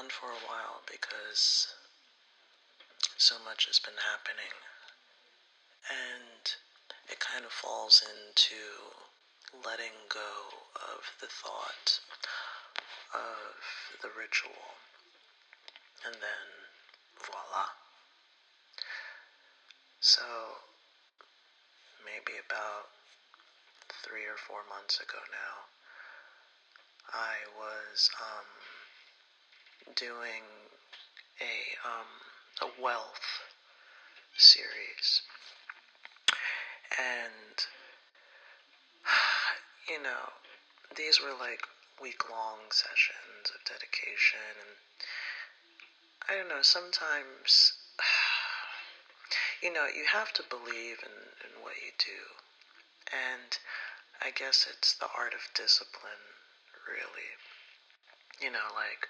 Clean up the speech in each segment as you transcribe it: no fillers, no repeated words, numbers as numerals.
down for a while because so much has been happening, and it kind of falls into letting go of the thought of the ritual, and then voila. So maybe about 3 or 4 months ago now, I was doing a wealth series, and these were like week-long sessions of dedication, and I don't know, sometimes you have to believe in what you do, and I guess it's the art of discipline, really. Like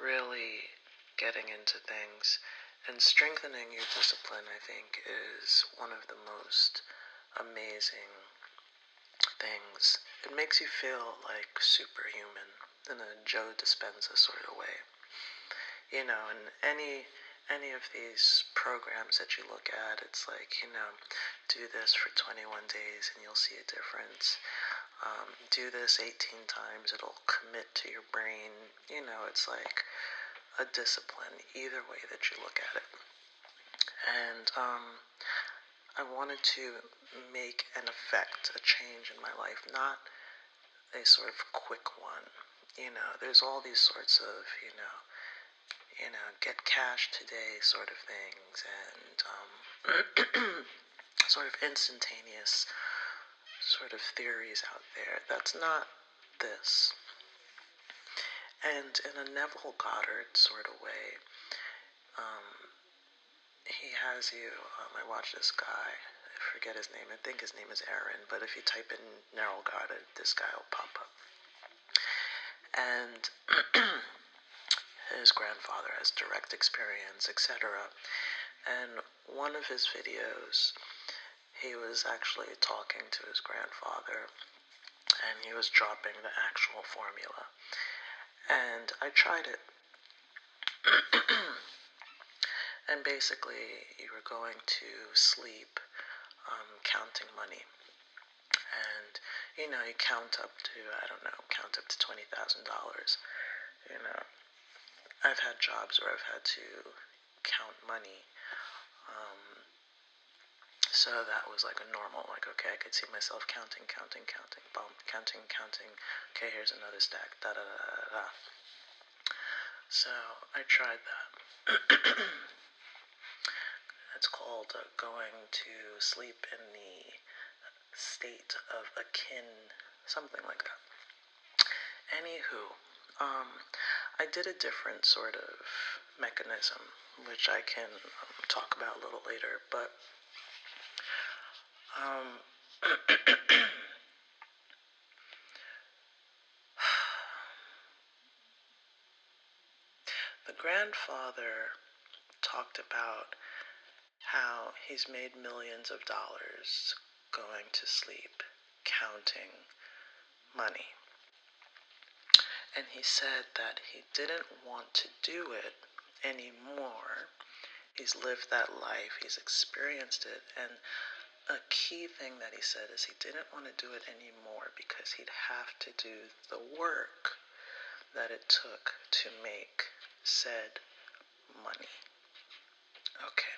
really getting into things and strengthening your discipline, I think, is one of the most amazing things. It makes you feel like superhuman in a Joe Dispenza sort of way. In any of these programs that you look at, it's like, do this for 21 days and you'll see a difference. Do this 18 times, it'll commit to your brain. It's like a discipline, either way that you look at it. And I wanted to make an effect, a change in my life, not a sort of quick one. There's all these sorts of, get cash today sort of things, and sort of instantaneous sort of theories out there. That's not this. And in a Neville Goddard sort of way, he has you, I watch this guy, I forget his name, I think his name is Aaron, but if you type in Neville Goddard, this guy will pop up. And his grandfather has direct experience, etc. And one of his videos, he was actually talking to his grandfather, and he was dropping the actual formula. And I tried it. And basically, you were going to sleep counting money. And, you count up to, count up to $20,000. I've had jobs where I've had to count money. So that was like a normal, like, okay, I could see myself counting, bump, counting. Okay, here's another stack, da-da-da-da-da. So I tried that. It's called going to sleep in the state of akin, something like that. Anywho, I did a different sort of mechanism, which I can talk about a little later, but the grandfather talked about how he's made millions of dollars going to sleep counting money. And he said that he didn't want to do it anymore. He's lived that life, he's experienced it, and a key thing that he said is he didn't want to do it anymore because he'd have to do the work that it took to make said money. Okay.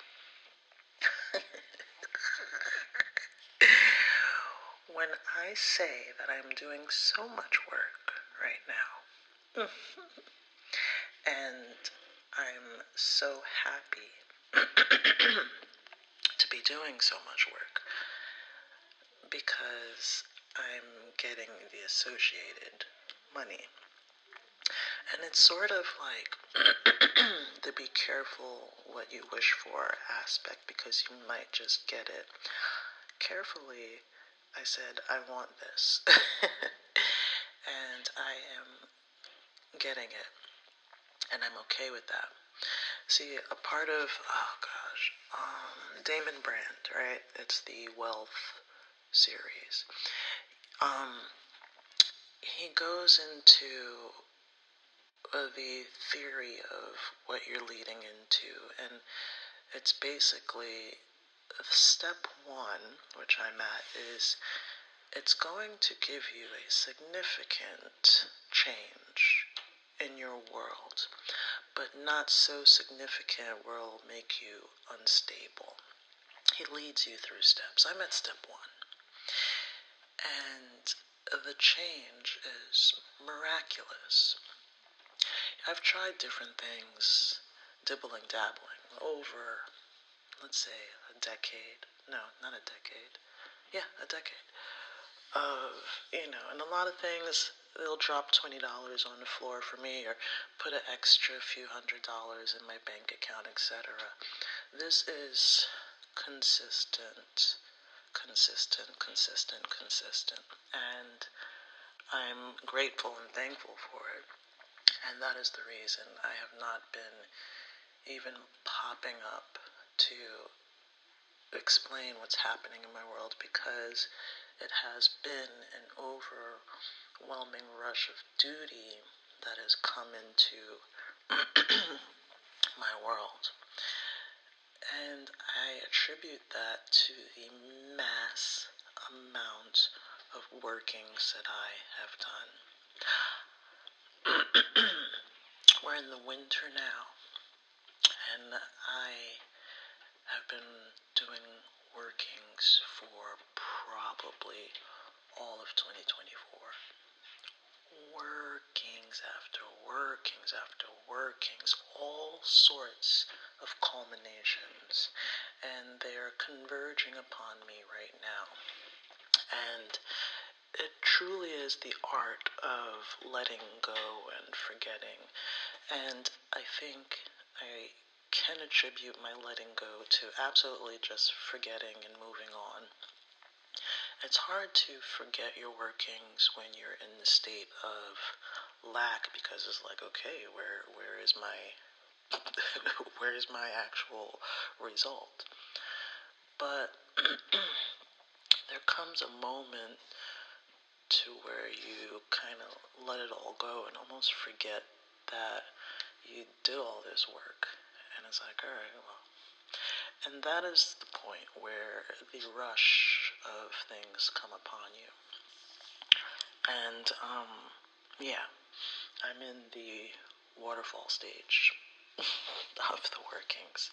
When I say that I'm doing so much work right now, and I'm so happy to be doing so much work because I'm getting the associated money. And it's sort of like the be careful what you wish for aspect, because you might just get it. Carefully, I said, I want this. And I am getting it. And I'm okay with that. See, a part of, Damon brand, right? It's the wealth series. He goes into the theory of what you're leading into, and it's basically step one, which I'm at, is it's going to give you a significant change in your world, but not so significant where it'll make you unstable. He leads you through steps. I'm at step one, and the change is miraculous. I've tried different things, dibbling, dabbling, over, let's say, a decade. No, not a decade. Yeah, a decade. And a lot of things, they'll drop $20 on the floor for me, or put an extra few $100s in my bank account, etc. This is consistent. And I'm grateful and thankful for it. And that is the reason I have not been even popping up to explain what's happening in my world, because it has been an overwhelming rush of duty that has come into my world. And I attribute that to the mass amount of workings that I have done. We're in the winter now, and I have been doing workings for probably all of 2024. Workings after workings after workings, all sorts of culminations, and they're converging upon me right now. And it truly is the art of letting go and forgetting. And I think I can attribute my letting go to absolutely just forgetting and moving on. It's hard to forget your workings when you're in the state of lack, because it's like, okay, where is my where is my actual result? But there comes a moment to where you kind of let it all go and almost forget that you did all this work. And it's like, all right, well. And that is the point where the rush of things come upon you. And, I'm in the waterfall stage of the workings.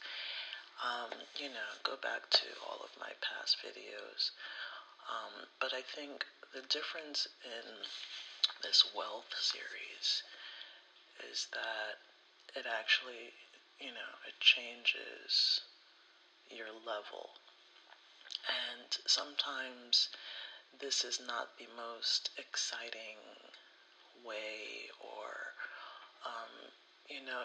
Go back to all of my past videos. But I think the difference in this wealth series is that it actually, it changes your level. And sometimes this is not the most exciting way, or,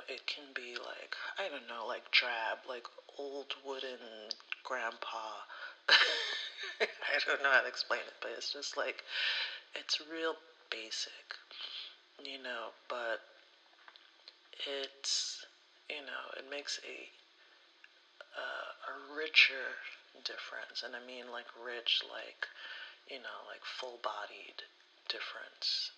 it can be like, I don't know, like drab, like old wooden grandpa. I don't know how to explain it, but it's just like, it's real basic, but it's, it makes a richer difference. And I mean like rich, like, like full-bodied difference.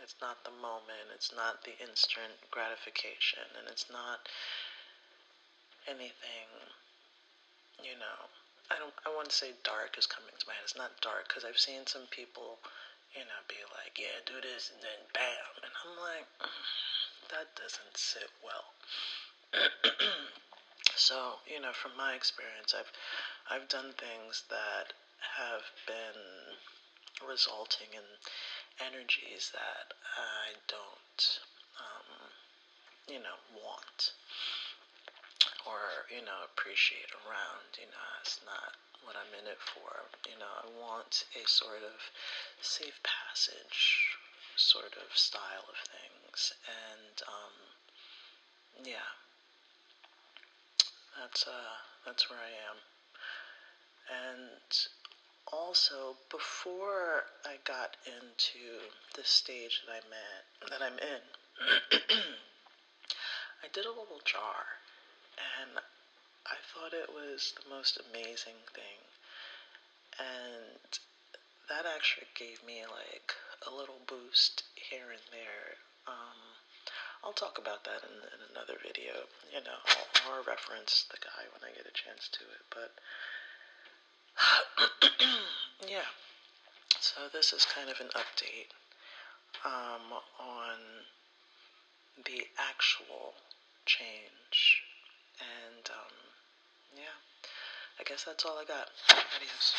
It's not the moment, it's not the instant gratification, and it's not anything, I want to say dark is coming to my head. It's not dark, because I've seen some people, be like, yeah, do this, and then bam, and I'm like, that doesn't sit well. So, from my experience, I've done things that have been resulting in energies that I don't, want, or, appreciate around. It's not what I'm in it for. I want a sort of safe passage sort of style of things. And, that's where I am. And also, before I got into the stage that I'm in, I did a little jar, and I thought it was the most amazing thing. And that actually gave me like a little boost here and there. I'll talk about that in another video. I'll reference the guy when I get a chance to it. But yeah, so this is kind of an update on the actual change. And yeah, I guess that's all I got. Adios.